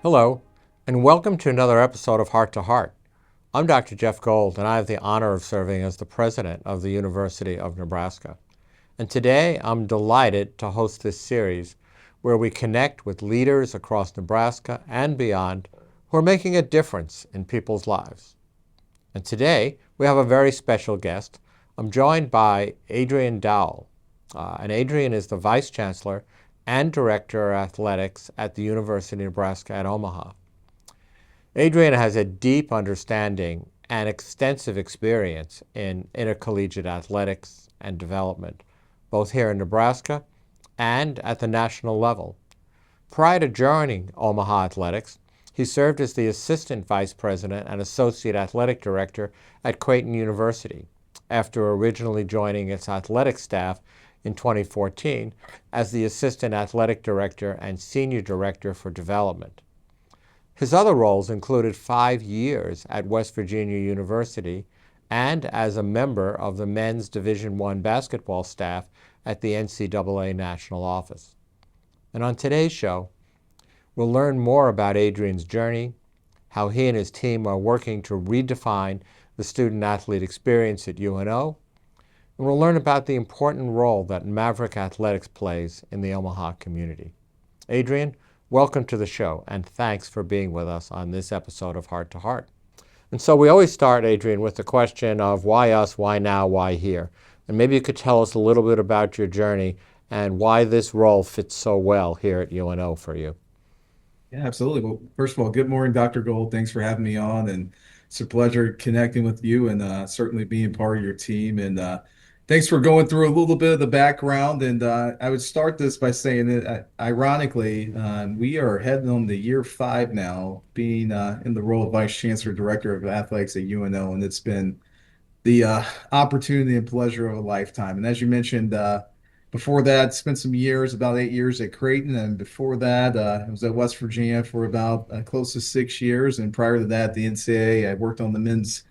Hello, and welcome to another episode of Heart to Heart. I'm Dr. Jeff Gold, and I have the honor of serving as the president of the University of Nebraska. And today, I'm delighted to host this series where we connect with leaders across Nebraska and beyond who are making a difference in people's lives. And today, we have a very special guest. I'm joined by Adrian Dowell. And Adrian is the Vice Chancellor and Director of Athletics at the University of Nebraska at Omaha. Adrian has a deep understanding and extensive experience in intercollegiate athletics and development, both here in Nebraska and at the national level. Prior to joining Omaha Athletics, he served as the Assistant Vice President and Associate Athletic Director at Creighton University, after originally joining its athletic staff in 2014 as the Assistant Athletic Director and Senior Director for Development. His other roles included 5 years at West Virginia University and as a member of the men's Division I basketball staff at the NCAA National Office. And on today's show, we'll learn more about Adrian's journey, how he and his team are working to redefine the student-athlete experience at UNO, and we'll learn about the important role that Maverick athletics plays in the Omaha community. Adrian, welcome to the show, and thanks for being with us on this episode of Heart to Heart. And so we always start, Adrian, with the question of why us, why now, why here? And maybe you could tell us a little bit about your journey and why this role fits so well here at UNO for you. Yeah, absolutely. Well, first of all, good morning, Dr. Gold. Thanks for having me on, and it's a pleasure connecting with you and certainly being part of your team. And thanks for going through a little bit of the background. And I would start this by saying that, ironically, we are heading on to year 5 now, being in the role of Vice Chancellor Director of Athletics at UNO, and it's been the opportunity and pleasure of a lifetime. And as you mentioned, before that, spent some years, about 8 years at Creighton, and before that, I was at West Virginia for about close to 6 years. And prior to that, the NCAA, I worked on the men's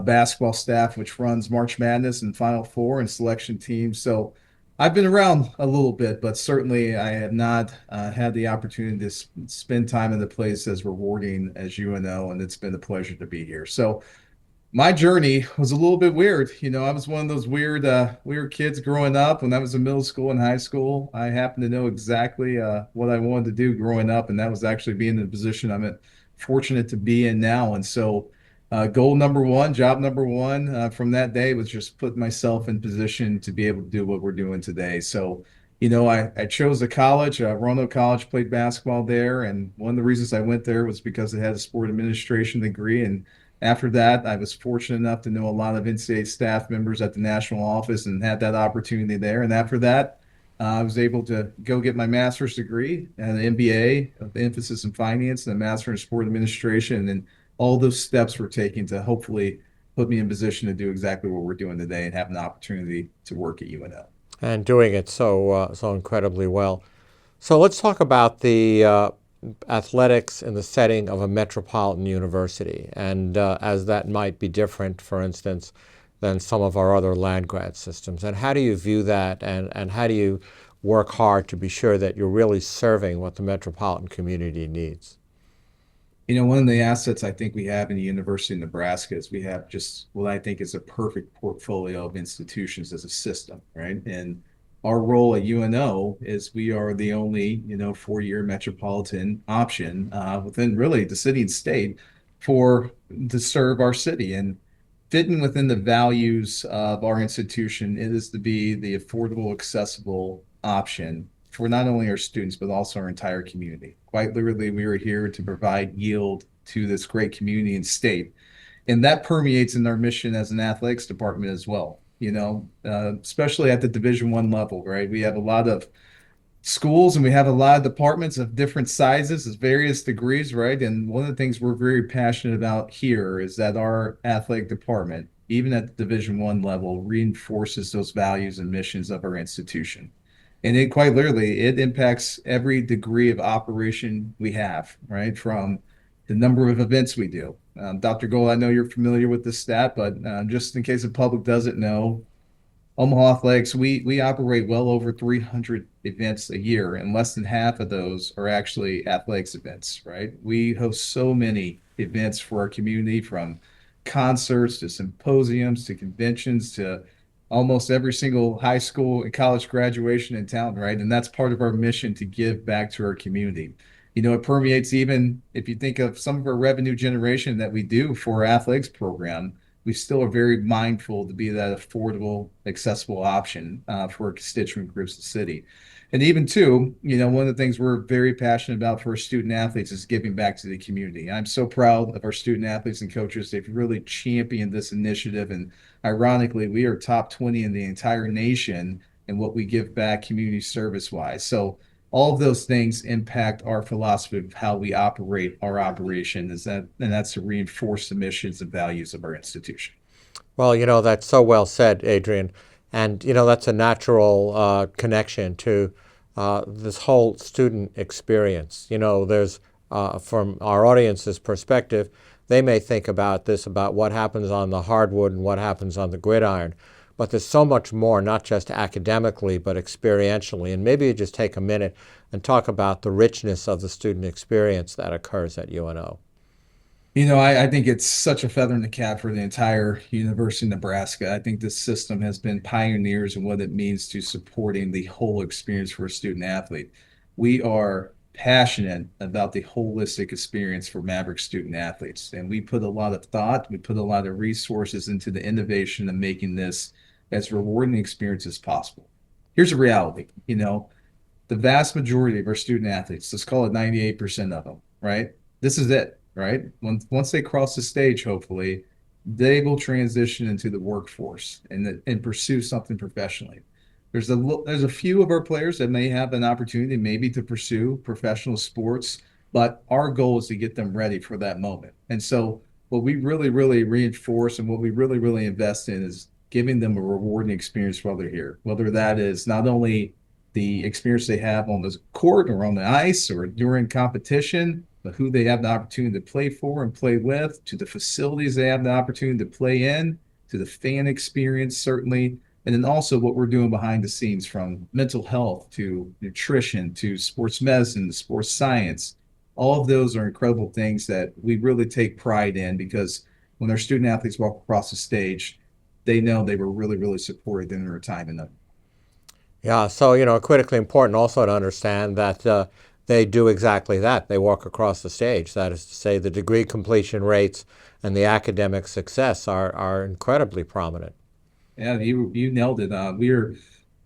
basketball staff, which runs March Madness and Final Four and selection teams. So I've been around a little bit, but certainly I have not had the opportunity to spend time in a place as rewarding as UNO, and it's been a pleasure to be here. So my journey was a little bit weird. I was one of those weird kids growing up. When I was in middle school and high school, I happened to know exactly what I wanted to do growing up, and that was actually being in the position I'm fortunate to be in now. And so, goal number one, job number one, from that day was just put myself in position to be able to do what we're doing today. So, I chose a college, Roanoke College, played basketball there, and one of the reasons I went there was because it had a sport administration degree. And after that, I was fortunate enough to know a lot of NCAA staff members at the national office and had that opportunity there. And after that, I was able to go get my master's degree and an MBA, with emphasis in finance, and a master in sport administration. And all those steps were taken to hopefully put me in position to do exactly what we're doing today and have an opportunity to work at UNO. And doing it so incredibly well. So let's talk about the athletics in the setting of a metropolitan university, and as that might be different, for instance, than some of our other land-grant systems. And how do you view that, and how do you work hard to be sure that you're really serving what the metropolitan community needs? One of the assets I think we have in the University of Nebraska is we have just what I think is a perfect portfolio of institutions as a system, right? And our role at UNO is we are the only, 4-year metropolitan option within really the city and state to serve our city. And fitting within the values of our institution, it is to be the affordable, accessible option for not only our students, but also our entire community. Quite literally, we are here to provide yield to this great community and state. And that permeates in our mission as an athletics department as well, especially at the Division I level, right? We have a lot of schools and we have a lot of departments of different sizes, of various degrees, right? And one of the things we're very passionate about here is that our athletic department, even at the Division I level, reinforces those values and missions of our institution. And it quite literally, it impacts every degree of operation we have, right? From the number of events we do. Dr. Gold, I know you're familiar with this stat, but just in case the public doesn't know, Omaha Athletics, we operate well over 300 events a year, and less than half of those are actually athletics events, right? We host so many events for our community, from concerts to symposiums to conventions to almost every single high school and college graduation in town, right? And that's part of our mission to give back to our community. It permeates, even if you think of some of our revenue generation that we do for our athletics program. We still are very mindful to be that affordable, accessible option for constituent groups of the city. And even too, one of the things we're very passionate about for our student athletes is giving back to the community. I'm so proud of our student athletes and coaches. They've really championed this initiative. And ironically, we are top 20 in the entire nation in what we give back community service wise. So all of those things impact our philosophy of how we operate our operation, and that's to reinforce the missions and values of our institution. Well, that's so well said, Adrian. And, that's a natural connection to this whole student experience. There's, from our audience's perspective, they may think about this, about what happens on the hardwood and what happens on the gridiron. But there's so much more, not just academically, but experientially. And maybe you just take a minute and talk about the richness of the student experience that occurs at UNO. I think it's such a feather in the cap for the entire University of Nebraska. I think this system has been pioneers in what it means to supporting the whole experience for a student athlete. We are passionate about the holistic experience for Maverick student athletes, and we put a lot of thought, we put a lot of resources into the innovation of making this as rewarding experience as possible. Here's a reality, the vast majority of our student athletes, let's call it 98% of them, right? This is it, right? Once they cross the stage, hopefully, they will transition into the workforce and pursue something professionally. There's a few of our players that may have an opportunity maybe to pursue professional sports, but our goal is to get them ready for that moment. And so what we really, really reinforce and what we really, really invest in is giving them a rewarding experience while they're here, whether that is not only the experience they have on the court or on the ice or during competition, but who they have the opportunity to play for and play with, to the facilities they have the opportunity to play in, to the fan experience, certainly. And then also what we're doing behind the scenes, from mental health to nutrition to sports medicine to sports science. All of those are incredible things that we really take pride in, because when our student athletes walk across the stage, they know they were really, really supported in their time in them. Yeah, so, critically important also to understand that they do exactly that. They walk across the stage. That is to say, the degree completion rates and the academic success are incredibly prominent. Yeah, you nailed it. We are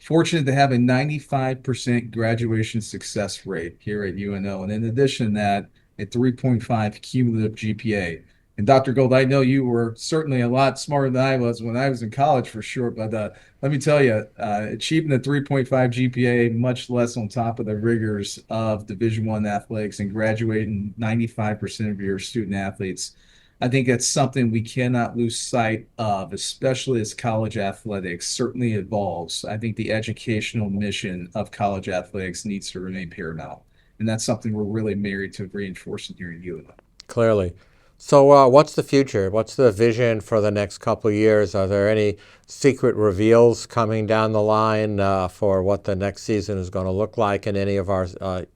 fortunate to have a 95% graduation success rate here at UNO. And in addition to that, a 3.5 cumulative GPA. And Dr. Gold, I know you were certainly a lot smarter than I was when I was in college, for sure. But let me tell you, achieving a 3.5 GPA, much less on top of the rigors of Division I athletics, and graduating 95% of your student athletes, I think that's something we cannot lose sight of, especially as college athletics certainly evolves. I think the educational mission of college athletics needs to remain paramount. And that's something we're really married to reinforcing here in UNO. Clearly. So, what's the future? What's the vision for the next couple of years? Are there any secret reveals coming down the line for what the next season is going to look like in any of our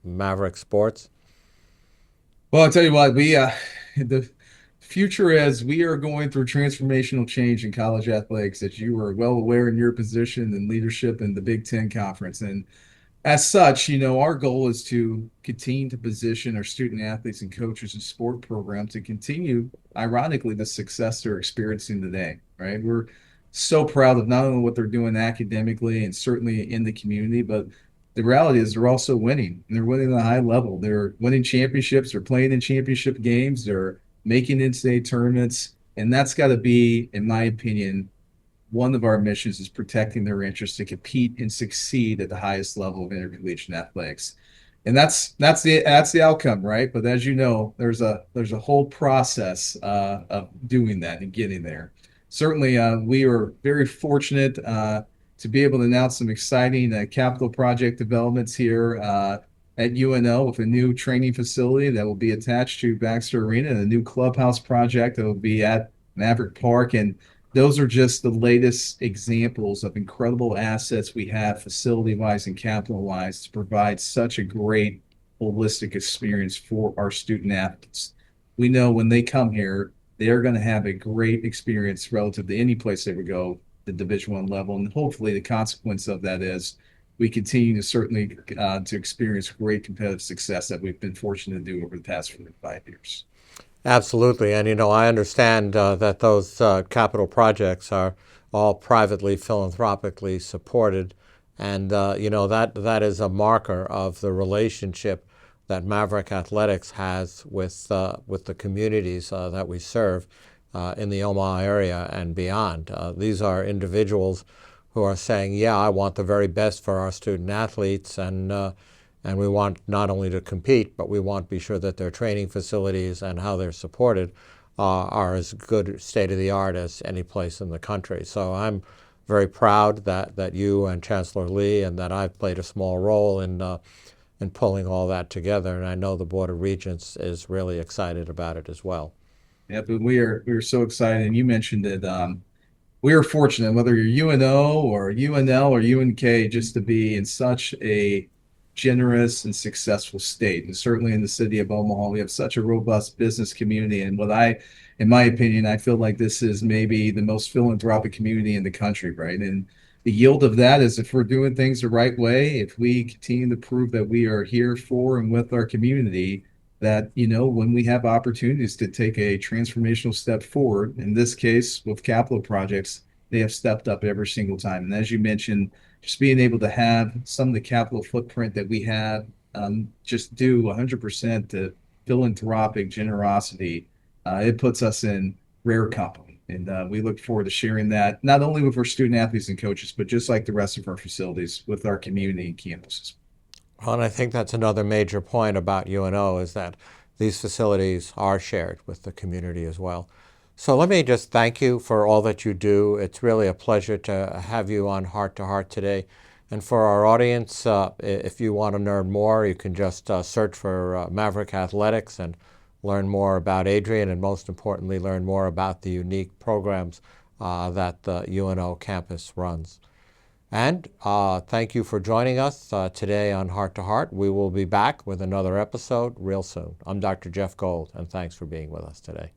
Maverick sports? Well, I'll tell you what, the future is we are going through transformational change in college athletics, as you are well aware in your position and leadership in the Big Ten Conference. And as such, our goal is to continue to position our student athletes and coaches and sport program to continue, ironically, the success they're experiencing today, right? We're so proud of not only what they're doing academically and certainly in the community, but the reality is they're also winning, and they're winning at a high level. They're winning championships, they're playing in championship games, they're making in-state tournaments, and that's got to be, in my opinion, one of our missions, is protecting their interests to compete and succeed at the highest level of intercollegiate athletics. And that's the outcome, right? But as you know, there's a whole process of doing that and getting there. Certainly, we are very fortunate to be able to announce some exciting capital project developments here at UNO, with a new training facility that will be attached to Baxter Arena, and a new clubhouse project that will be at Maverick Park. And those are just the latest examples of incredible assets we have facility wise and capital wise to provide such a great holistic experience for our student athletes. We know when they come here, they're going to have a great experience relative to any place they would go, the Division I level, and hopefully the consequence of that is we continue to certainly to experience great competitive success that we've been fortunate to do over the past 5 years. Absolutely. And, I understand that those capital projects are all privately, philanthropically supported. And, that is a marker of the relationship that Maverick Athletics has with the communities that we serve in the Omaha area and beyond. These are individuals who are saying, yeah, I want the very best for our student athletes, and we want not only to compete, but we want to be sure that their training facilities and how they're supported are as good state of the art as any place in the country. So I'm very proud that you and Chancellor Lee and that I've played a small role in pulling all that together. And I know the Board of Regents is really excited about it as well. Yeah, but we are so excited, and you mentioned it. We are fortunate, whether you're UNO or UNL or UNK, just to be in such a generous and successful state. And certainly in the city of Omaha, we have such a robust business community. And in my opinion, I feel like this is maybe the most philanthropic community in the country, right? And the yield of that is if we're doing things the right way, if we continue to prove that we are here for and with our community, that, when we have opportunities to take a transformational step forward, in this case with capital projects, they have stepped up every single time. And as you mentioned, just being able to have some of the capital footprint that we have just do 100% to philanthropic generosity, it puts us in rare company. And we look forward to sharing that not only with our student athletes and coaches, but just like the rest of our facilities with our community and campuses. Well, and I think that's another major point about UNO is that these facilities are shared with the community as well. So let me just thank you for all that you do. It's really a pleasure to have you on Heart to Heart today. And for our audience, if you want to learn more, you can just search for Maverick Athletics and learn more about Adrian, and most importantly, learn more about the unique programs that the UNO campus runs. And thank you for joining us today on Heart to Heart. We will be back with another episode real soon. I'm Dr. Jeff Gold, and thanks for being with us today.